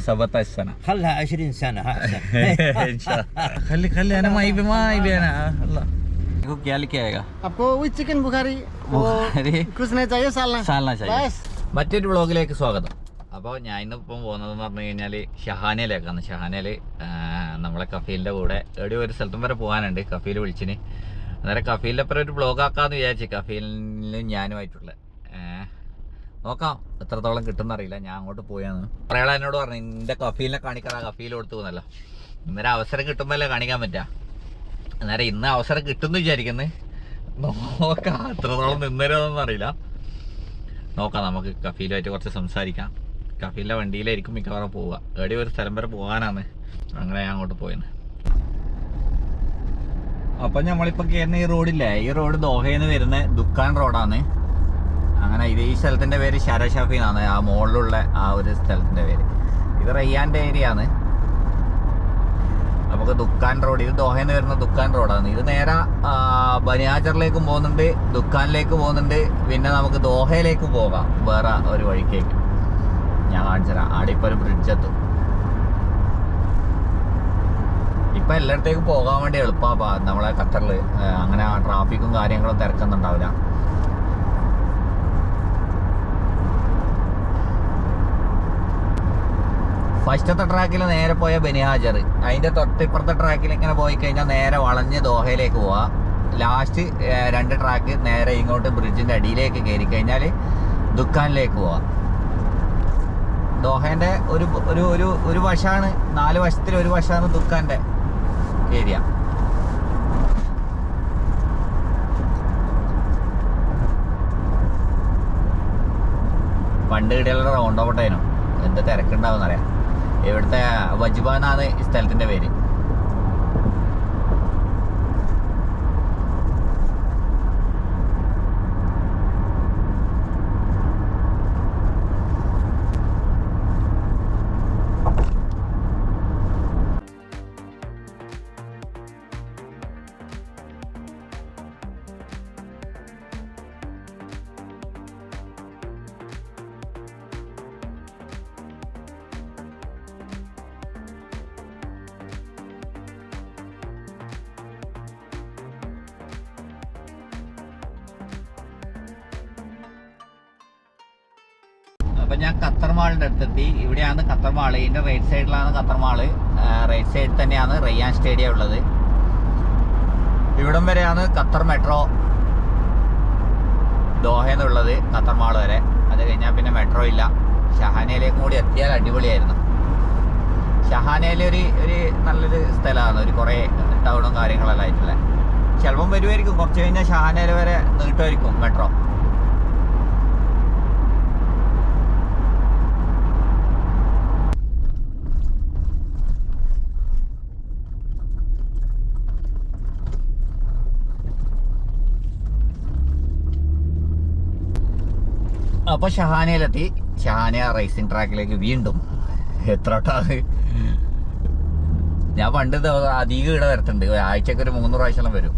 17 سنة. خلها 20 سنة أحسن. ان شاء الله. خلي انا ما يبي انا الله. देखो क्या लिखा आएगा आपको वही चिकन बुखारी कुछ नहीं चाहिए सालना चाहिए. മറ്റൊരു വ്ളോഗിലേക്ക് സ്വാഗതം. അപ്പോൾ ഞാൻ ഇന്നിപ്പം പോകുന്നതെന്ന് പറഞ്ഞു കഴിഞ്ഞാൽ ഷഹാനയിലേക്കാണ്. ഷഹാനയിൽ നമ്മളെ കഫീലിൻ്റെ കൂടെ എവിടെയോ ഒരു സ്ഥലത്തും വരെ പോകാനുണ്ട്. കഫീൽ വിളിച്ചിന്. അന്നേരം കഫീലിൻ്റെ അപ്പുറം ഒരു വ്ളോഗാക്കാമെന്ന് വിചാരിച്ചു. കഫീലിനും ഞാനുമായിട്ടുള്ള നോക്കാം എത്രത്തോളം കിട്ടുമെന്നറിയില്ല. ഞാൻ അങ്ങോട്ട് പോയാന്ന് കുറേ ആൾ എന്നോട് പറഞ്ഞു നിൻ്റെ കഫീലിനെ കാണിക്കാറാ കഫീൽ കൊടുത്തു എന്നല്ലോ. ഇന്നേരം അവസരം കിട്ടുമ്പോഴല്ലേ കാണിക്കാൻ പറ്റുക. അന്നേരം ഇന്ന് അവസരം കിട്ടുമെന്ന് വിചാരിക്കുന്നത്. നോക്കാം എത്രത്തോളം നിന്നേരമെന്നൊന്നും അറിയില്ല. നോക്കാം, നമുക്ക് കഫീലുമായിട്ട് കുറച്ച് സംസാരിക്കാം. കഫീലിൻ്റെ വണ്ടിയിലായിരിക്കും മിക്കവാറും പോവുക. എവിടെ ഒരു സ്ഥലം വരെ പോകാനാണ്. അങ്ങനെ ഞാൻ അങ്ങോട്ട് പോയെന്ന്. അപ്പം നമ്മളിപ്പോൾ കയറുന്ന ഈ റോഡില്ലേ, ഈ റോഡ് ദോഹയിൽ നിന്ന് വരുന്ന ദുക്കാൻ റോഡാണ്. അങ്ങനെ ഈ സ്ഥലത്തിൻ്റെ പേര് ഷരഷഫി എന്നാണ്, ആ മുകളിലുള്ള ആ ഒരു സ്ഥലത്തിൻ്റെ പേര്. ഇത് റയ്യാൻ്റെ ഏരിയ ആണ്. നമുക്ക് ദുക്കാൻ റോഡ്, ഇത് ദോഹയിൽ നിന്ന് വരുന്ന ദുക്കാൻ റോഡാണ്. ഇത് നേരെ ബനിയാജറിലേക്കും പോകുന്നുണ്ട്, ദുക്കാനിലേക്ക് പോകുന്നുണ്ട്. പിന്നെ നമുക്ക് ദോഹയിലേക്ക് പോകാം വേറെ ഒരു വഴിക്കേക്ക്. ഞാൻ കാണിച്ചുതരാം. അവിടെ ഇപ്പോൾ ഒരു ബ്രിഡ്ജ് എത്തും. ഇപ്പം എല്ലായിടത്തേക്കും പോകാൻ വേണ്ടി എളുപ്പമാണ് നമ്മളെ ഖത്തറിൽ. അങ്ങനെ ട്രാഫിക്കും കാര്യങ്ങളും തിരക്കൊന്നുണ്ടാവില്ല. ഫസ്റ്റത്തെ ട്രാക്കിൽ നേരെ പോയ ബനിഹാജർ, അതിൻ്റെ തൊട്ടിപ്പുറത്തെ ട്രാക്കിൽ ഇങ്ങനെ പോയി കഴിഞ്ഞാൽ നേരെ വളഞ്ഞ് ദോഹയിലേക്ക് പോവാം. ലാസ്റ്റ് 2 ട്രാക്ക് നേരെ ഇങ്ങോട്ട് ബ്രിഡ്ജിൻ്റെ അടിയിലേക്ക് കയറി കഴിഞ്ഞാൽ ദുക്കാനിലേക്ക് പോവാം. ദോഹേൻ്റെ ഒരു വശമാണ്, 4 വശത്തിൽ ഒരു വശമാണ് ദുക്കാൻ്റെ ഏരിയ. പണ്ട് ഇടയിലുള്ള റൗണ്ട് ഔട്ടായിരുന്നു. എന്ത് തിരക്കുണ്ടാവുമെന്നറിയാം. ഇവിടുത്തെ വജ്ബ എന്നാണ് ഈ സ്ഥലത്തിൻ്റെ പേര്. അപ്പം ഞാൻ ഖത്തർ മാളിൻ്റെ അടുത്തെത്തി. ഇവിടെയാണ് ഖത്തർ മാള്. ഇതിൻ്റെ റൈറ്റ് സൈഡിലാണ് ഖത്തർ മാള്. റൈറ്റ് സൈഡിൽ തന്നെയാണ് റയ്യാൻ സ്റ്റേഡിയം ഉള്ളത്. ഇവിടം വരെയാണ് ഖത്തർ മെട്രോ ദോഹയെന്നുള്ളത്, ഖത്തർ മാള് വരെ. അത് കഴിഞ്ഞാൽ പിന്നെ മെട്രോ ഇല്ല. ഷഹാനയിലേക്കും കൂടി എത്തിയാൽ അടിപൊളിയായിരുന്നു. ഷഹാനയിൽ ഒരു നല്ലൊരു സ്ഥലമാണ്. ഒരു കുറേ ടൗണും കാര്യങ്ങളെല്ലാം ആയിട്ടുള്ള. ചിലപ്പം വരുമായിരിക്കും, കുറച്ച് കഴിഞ്ഞാൽ ഷഹാനയിൽ വരെ നീട്ടുമായിരിക്കും മെട്രോ. അപ്പോൾ ഷഹാനയിലെത്തി. ഷഹാന റേസിംഗ് ട്രാക്കിലേക്ക് വീണ്ടും. എത്ര വട്ടമാണ് ഞാൻ പണ്ട് അധികം ഇവിടെ വരത്തുണ്ട്. ആഴ്ചക്ക് ഒരു 3 പ്രാവശ്യം വരും.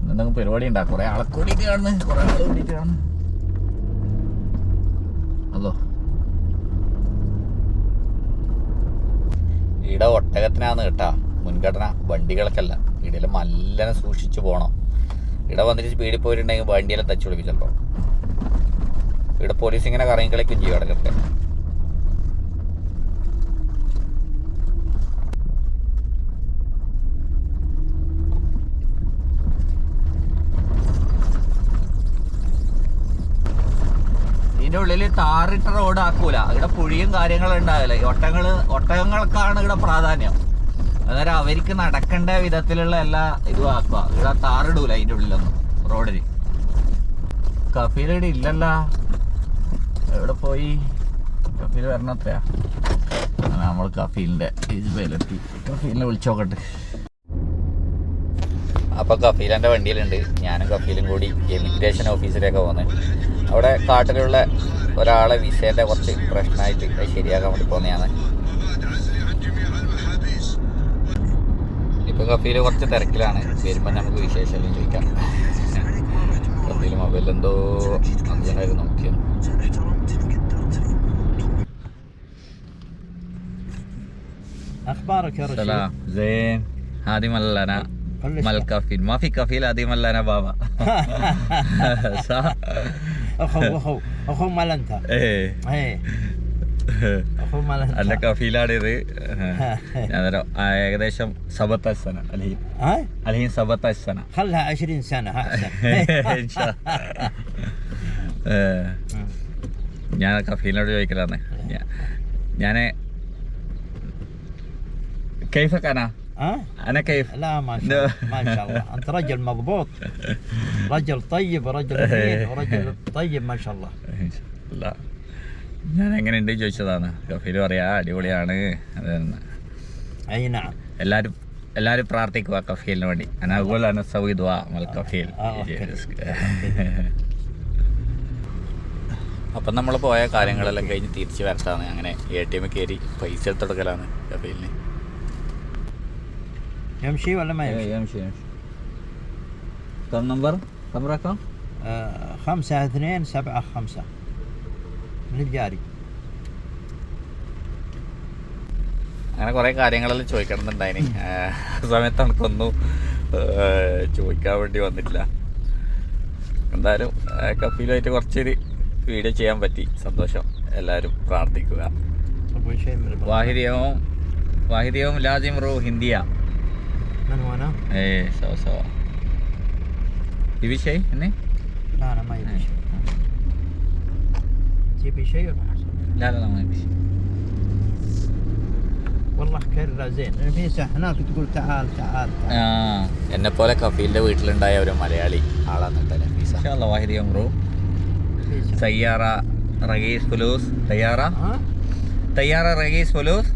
എന്തെങ്കിലും പരിപാടി ഉണ്ടാകും. കുറേ ആളെ കൂടിയിട്ട് കാണുന്നു, കുറേ ആളെ കൂടിയിട്ട് കാണുന്നു. അതോ ഇവിടെ ഒട്ടകത്തിനാണ് കേട്ടാ മുൻഗണന, വണ്ടികൾക്കല്ല. ഇവിടെ നല്ല സൂക്ഷിച്ചു പോകണം. ഇവിടെ വന്നിട്ട് സ്പീഡിൽ പോയിട്ടുണ്ടെങ്കിൽ വണ്ടിയെല്ലാം തച്ചു വിളിപ്പിച്ചല്ലോ. ഇവിടെ പോലീസ് ഇങ്ങനെ കറങ്ങി കളിക്കും ചെയ്യും ഇടയ്ക്കൊക്കെ. ഇതിൻ്റെ ഉള്ളിൽ താറിട്ട റോഡ് ആക്കൂല. ഇവിടെ പുഴിയും കാര്യങ്ങളും ഉണ്ടാവില്ല. ഒട്ടകങ്ങൾക്കാണ് ഇവിടെ പ്രാധാന്യം. അന്നേരം അവർക്ക് നടക്കേണ്ട വിധത്തിലുള്ള എല്ലാ ഇതും ആക്കുക. ഇവിടെ താറിടൂല അതിൻ്റെ ഉള്ളിലൊന്നും റോഡിൽ. കഫീൽ ഇവിടെ ഇല്ലല്ല. എവിടെ പോയി? കഫീൽ വരണത്രയാ. നമ്മൾ കഫീലിൻ്റെ ഇതിലെത്തി. കഫീലിനെ വിളിച്ചോക്കട്ടെ. അപ്പോൾ കഫീലിൻ്റെ വണ്ടിയിലുണ്ട്. ഞാനും കഫീലും കൂടി എമിഗ്രേഷൻ ഓഫീസിലേക്ക് പോകുന്നത്. അവിടെ കാട്ടിലുള്ള ഒരാളെ വിസേൻ്റെ കുറച്ച് പ്രശ്നമായിട്ട് ശരിയാക്കാൻ വേണ്ടി പോകുന്നതാണ്. ഇപ്പോൾ കഫീൽ കുറച്ച് തിരക്കിലാണ്. വരുമ്പോൾ നമുക്ക് വിശേഷമെല്ലാം ചോദിക്കാം. കഫീൽ മൊബൈൽ എന്തോ അഞ്ചനായിരുന്നു നോക്കിയത്. اخبارك يا رشيد؟ سلام زين. هذه ملنا مال كفيل، ما في كفيل، هذه ملنا بابا. صح. اخو مال انت. ايه اخو مال انت. എൻ്റെ കഫീലാണിത്. ഞാനൊരു ഏകദേശം 17 സന അൽഹീൻ. അൽഹീൻ 17 സന. خلها 20 سنه احسن. ഞാൻ കഫീലിനോട് ചോദിക്കലാണ്. ഞാൻ كيفك انا كيف؟ لا ما شاء الله انت رجل مضبوط، رجل طيب ورجل امين ورجل طيب ما شاء الله. ഞാൻ എങ്ങനെയുണ്ട് ചോദിച്ചതാണ്. കഫീൽ പറയാ അടിപൊളിയാണ്. എല്ലാരും പ്രാർത്ഥിക്കുക കഫീലിന് വേണ്ടി. അനഗോലാണ് സൗദ് മൽ കഫീൽ. അപ്പം നമ്മൾ പോയ കാര്യങ്ങളെല്ലാം കഴിഞ്ഞ് തിരിച്ച് വരട്ടാണ്. അങ്ങനെ ATM കയറി പൈസ എടുത്തെടുക്കലാണ് കഫീലിന്. يمشي ولا ما يمشي؟ يمشي. كم نمبر؟ كم رقم؟ 5275 من الجاري. അങ്ങനെ കുറേ കാര്യങ്ങളെല്ലാം ചോദിക്കണമെന്നുണ്ടായിന്. സമയത്ത് നമുക്കൊന്നും ചോദിക്കാൻ വേണ്ടി വന്നിട്ടില്ല. എന്തായാലും കഫീലുമായിട്ട് കുറച്ചൊരു വീഡിയോ ചെയ്യാൻ പറ്റി. സന്തോഷം. എല്ലാവരും പ്രാർത്ഥിക്കുക. വാഹിദിയവും ലാസിം റൂ ഹിന്ദിയ. من هو انا؟ ايه سوا تبي شيء هني؟ لا انا ما يبي شيء. تبي شيء ولا حاجه؟ لا ما يبي شيء والله كرة زين. في هناك تقول تعال تعال. എന്നെ പോലെ കഫീലിന്റെ വീട്ടിലുണ്ടായ ഒരു മലയാളി ആളാണ് കേട്ടോ നഫീസ. ان شاء الله واحد يمرو سيارة رئيس فلوس طيارة رئيس فلوس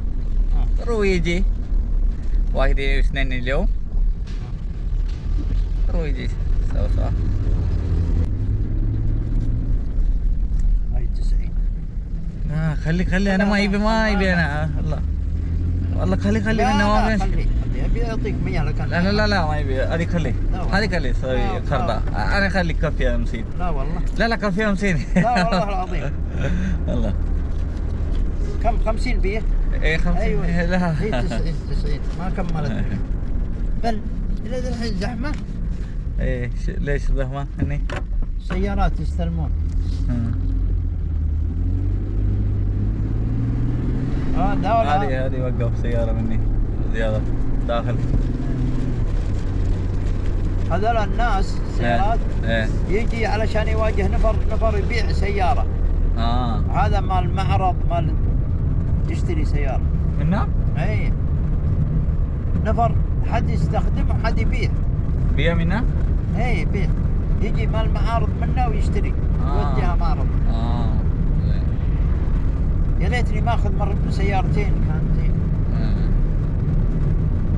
رويجي واحد اثنين اليوم رويجي سوا. هاي 90. خلي انا ما يبي انا والله خلي انا ما خلي ابي اعطيك 100 لك. لا ما يبي. هذه خلي سوي خرده. انا خلي كافيه 50. لا والله. لا كافيه 50. لا والله العظيم. والله كم 50 فيه؟ ايه 50. ايوه لا هي 90 ما كملت. بل الى الحين زحمه. ايه ليش زحمه هني؟ سيارات يستلمون. هذه وقف سياره مني زياده داخل. هذول الناس سيارات يجي علشان يواجه نفر يبيع سياره. هذا مال معرض مال يشتري سياره منها؟ اي نفر حد يستخدم وحد يبيع منها؟ اي يبيع. يجي مال معارض منه ويشتري يوديها معرض. يا ليتني ماخذ مره سيارتين كان زين.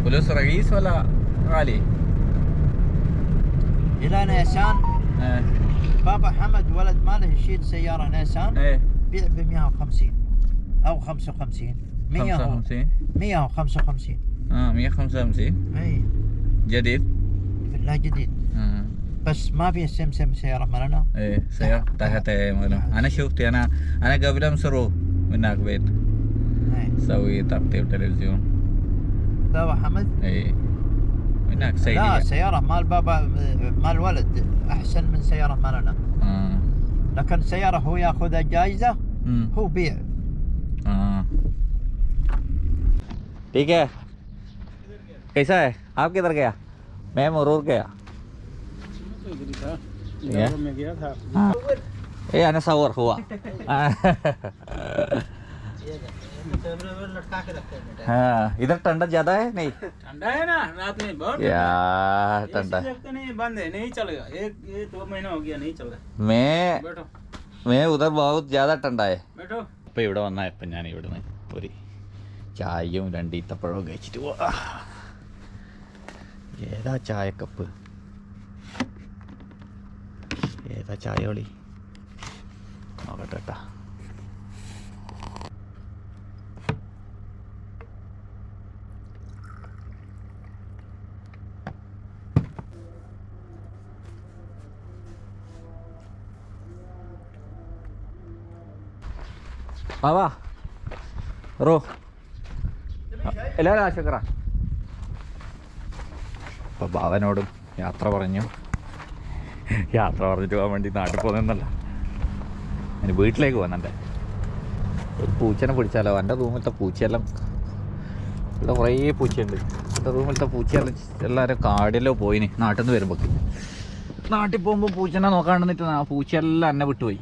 فلوس رخيص ولا غالي؟ الى نيسان. بابا حمد ولد ماله يشيل سياره نيسان. بيع ب 150 او 55. 155 155. 155. اي جديد؟ لا جديد. بس ما في سمسم سياره مالنا. ايه سياره تحت ماله. انا شفت انا قبل امسرو من هناك بيت. سوي ترتيب تلفزيون. بابا حمد؟ ايه هناك سيدي. لا سياره مال بابا مال ولد احسن من سياره مالنا. لكن سياره هو ياخذها جائزه هو بيع. ठीक है. कैसा है? आप किधर गया? मैं मुरूर गया. में गया था. ये अना सवर हुआ. हाँ इधर ठंडा ज्यादा है नहीं? ठंडा है ना रात में बहुत. यार ठंडा नहीं बंद है नहीं चलेगा. ये 2 महीना हो गया नहीं चल रहा. मैं उधर बहुत ज्यादा ठंडा है. बैठो. ഇപ്പം ഇവിടെ വന്നപ്പോൾ ഞാൻ ഇവിടുന്ന് ഒരു ചായയും 2 ഈത്തപ്പഴവും കഴിച്ചിട്ട് പോവാ. ഏതാ ചായക്കപ്പ്? ഏതാ ചായയോളി നോക്കട്ടെ കേട്ടാ. بابا روح എല്ലാവരും ആശുക്ര. അപ്പോൾ ബാവനോടും യാത്ര പറഞ്ഞു. യാത്ര പറഞ്ഞിട്ട് പോകാൻ വേണ്ടി നാട്ടിൽ പോകുന്നതല്ല, ഞാൻ വീട്ടിലേക്ക് പോകുന്നുണ്ട്. ഒരു പൂച്ചനെ പിടിച്ചാലോ? എൻ്റെ റൂമിലത്തെ പൂച്ചയെല്ലാം, ഇവിടെ കുറേ പൂച്ചയുണ്ട്. എൻ്റെ റൂമിലത്തെ പൂച്ചയെല്ലാം എല്ലാവരും കാടിലോ പോയിന് നാട്ടിൽ നിന്ന് വരുമ്പോൾ. നാട്ടിൽ പോകുമ്പോൾ പൂച്ചനെ നോക്കാണ്ടിട്ട് ആ പൂച്ചയെല്ലാം എന്നെ വിട്ടുപോയി.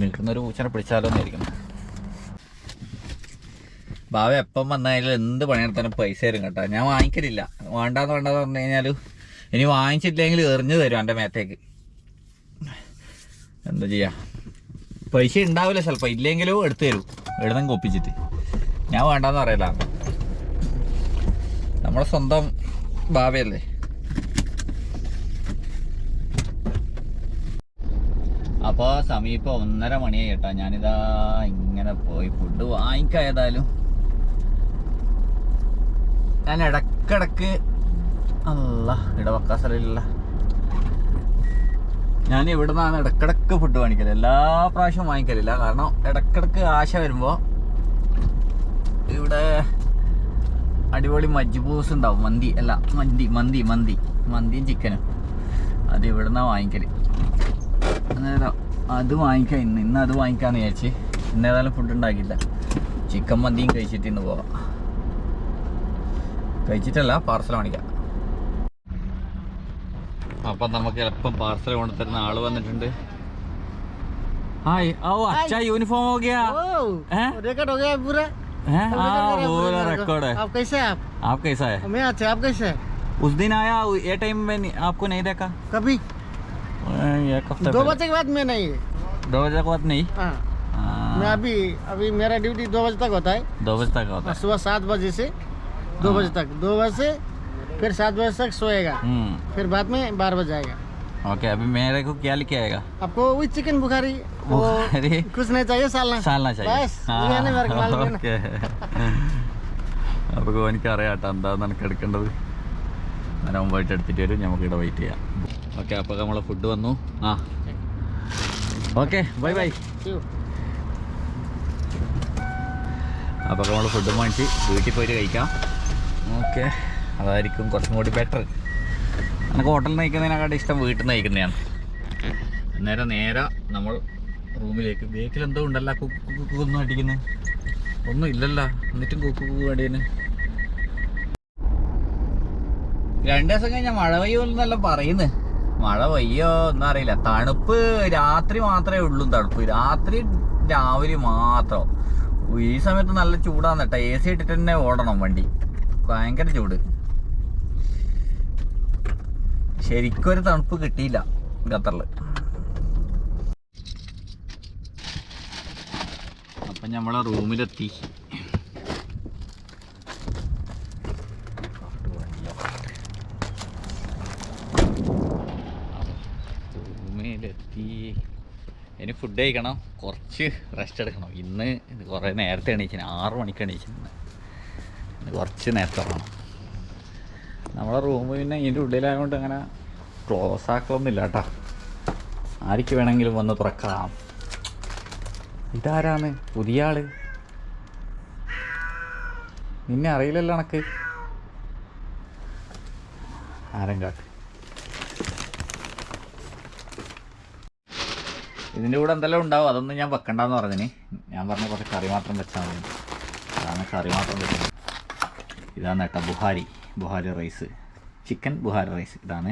നിൽക്കുന്നൊരു പൂച്ചനെ പിടിച്ചാലോ എന്നായിരിക്കണം. ബാവ എപ്പം വന്നാലും എന്ത് പണിയെടുത്താലും പൈസ തരും കേട്ടോ. ഞാൻ വാങ്ങിക്കലില്ല. വേണ്ടാന്ന് പറഞ്ഞു കഴിഞ്ഞാൽ ഇനി വാങ്ങിച്ചിട്ടില്ലെങ്കിൽ എറിഞ്ഞു തരും എൻ്റെ മേത്തേക്ക്. എന്താ ചെയ്യുക, പൈസ ഉണ്ടാവില്ല ചിലപ്പോൾ, ഇല്ലെങ്കിലും എടുത്തു തരും എവിടുന്നെങ്കിൽ ഒപ്പിച്ചിട്ട്. ഞാൻ വേണ്ടാന്ന് പറയല, നമ്മളെ സ്വന്തം ബാവയല്ലേ. അപ്പോൾ സമീപം 1:30 മണിയായി കേട്ടോ. ഞാനിതാ ഇങ്ങനെ പോയി ഫുഡ് വാങ്ങിക്കായതായാലും. ഞാൻ ഇടക്കിടക്ക് അല്ല ഇടവക്ക സ്ഥലമില്ല, ഞാൻ ഇവിടെ നിന്നാണ് ഇടക്കിടക്ക് ഫുഡ് വാങ്ങിക്കല്. എല്ലാ പ്രാവശ്യവും വാങ്ങിക്കലില്ല, കാരണം ഇടക്കിടക്ക് ആശ വരുമ്പോൾ ഇവിടെ അടിപൊളി മജ്ബൂസ് ഉണ്ടാവും. മന്തി അല്ല മന്തിയും ചിക്കനും. അത് ഇവിടെ നിന്നാണ് വാങ്ങിക്കല്. അന്നേരം അത് വാങ്ങിക്കാം. ഇന്ന് അത് വാങ്ങിക്കാമെന്ന് വിചാരിച്ച്. ഇന്നേതായാലും ഫുഡ് ഉണ്ടാക്കില്ല, ചിക്കൻ മന്തിയും കഴിച്ചിട്ട് ഇന്ന് പോവാം. കഴിച്ചിട്ടല്ല, പാർസൽ വാങ്ങിക്കാം. അപ്പം നമുക്ക് എളുപ്പം പാർസൽ കൊണ്ടുതരുന്ന ആള് വന്നിട്ടുണ്ട്. ഹായ്, ഓ അച്ഛാ യൂണിഫോം हो गया? रिकॉर्ड हो गया पूरा। पूरा रिकॉर्ड है। आप कैसे हैं? आप कैसा है? मैं अच्छा, आप कैसे हैं? उस दिन आया ये टाइम में आपको नहीं देखा? कभी एक हफ्ते 2 बजे के बाद मैं नहीं है। 2 बजे के बाद नहीं? मैं अभी मेरा ड्यूटी 2 बजे तक होता है। 2 बजे तक होता है। सुबह 7 बजे से 2 बजे तक, 2 बजे से फिर 7 बजे तक सोएगा, फिर बाद में 12 बजे आएगा। ओके, अभी मेरे को क्या लेके आएगा? आपको वही चिकन बुखारी कुछ नहीं चाहिए, सालना चाहिए बस। അപ്പോൾ എനിക്കറിയാം കേട്ടോ എന്താന്ന് എനിക്ക് എടുക്കേണ്ടത്. ഞാൻ മുമ്പായിട്ട് എടുത്തിട്ട് വരും, നമുക്കിവിടെ വെയിറ്റ് ചെയ്യാം. ഓക്കെ, അപ്പോൾ നമ്മളെ ഫുഡ് വന്നു. Okay, bye bye. അപ്പോൾ നമ്മൾ ഫുഡ് വാങ്ങിച്ച് വീട്ടിൽ പോയിട്ട് കഴിക്കാം. ഓക്കെ, അതായിരിക്കും കുറച്ചും കൂടി ബെറ്റർ. എനിക്ക് ഹോട്ടലിൽ നിന്ന് കഴിക്കുന്നതിനെക്കാട്ടും ഇഷ്ടം വീട്ടിൽ നിന്ന് കഴിക്കുന്നതാണ്. നേരെ നമ്മൾ റൂമിലേക്ക്. ബേക്കിൽ എന്തോ ഉണ്ടല്ലോ, കുക്കൊന്നും അടിക്കുന്നത് ഒന്നും ഇല്ലല്ലോ, എന്നിട്ടും കുക്കു അടിയന്. 2 ദിവസം കഴിഞ്ഞാൽ മഴ പെയ്യുമെന്നെല്ലാം പറയുന്നത്. മഴ പെയ്യോ എന്നറിയില്ല. തണുപ്പ് രാത്രി മാത്രമേ ഉള്ളൂ. തണുപ്പ് രാത്രി രാവിലെ മാത്രം. ഈ സമയത്ത് നല്ല ചൂടാന്ന് കേട്ടോ. AC ഇട്ടിട്ട് തന്നെ ഓടണം വണ്ടി, ഭയങ്കര ചൂട്. ശരിക്കും ഒരു തണുപ്പ് കിട്ടിയില്ല ഖത്തറിൽ. അപ്പം നമ്മളെ റൂമിലെത്തി. ഇനി ഫുഡ് കഴിക്കണം, കുറച്ച് റെസ്റ്റ് എടുക്കണം. ഇന്ന് കുറേ നേരത്തെ എണീച്ചിന്, 6 മണിക്ക് എണീച്ചിന്. കുറച്ച് നേരത്തെ ഉറങ്ങണം. നമ്മളെ റൂം പിന്നെ ഇതിൻ്റെ ഉള്ളിലായതുകൊണ്ട് അങ്ങനെ ക്ലോസ് ആക്കലൊന്നുമില്ല കേട്ടോ. ആർക്ക് വേണമെങ്കിലും വന്ന് തുറക്കാം. ഇതാരാണ് പുതിയ ആള്? നിന്നെ അറിയില്ലല്ലോ എനക്ക്. ആരും കാട്ട്. ഇതിൻ്റെ കൂടെ എന്തെല്ലാം ഉണ്ടാവും, അതൊന്നും ഞാൻ വെക്കണ്ടെന്ന് പറഞ്ഞിന്. ഞാൻ പറഞ്ഞ കുറച്ച് കറി മാത്രം വെച്ചാൽ മതി. അതാണ് കറി മാത്രം വെച്ചത്. ഇതാണ് കേട്ടോ Buhari rice, chicken Buhari rice. ഇതാണ്.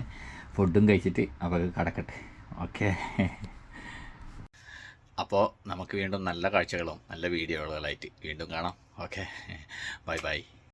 ഫുഡും കഴിച്ചിട്ട് അപ്പോൾ കടക്കട്ടെ. ഓക്കെ, അപ്പോൾ നമുക്ക് വീണ്ടും നല്ല കാഴ്ചകളും നല്ല വീഡിയോകളായിട്ട് വീണ്ടും കാണാം. Okay, bye bye.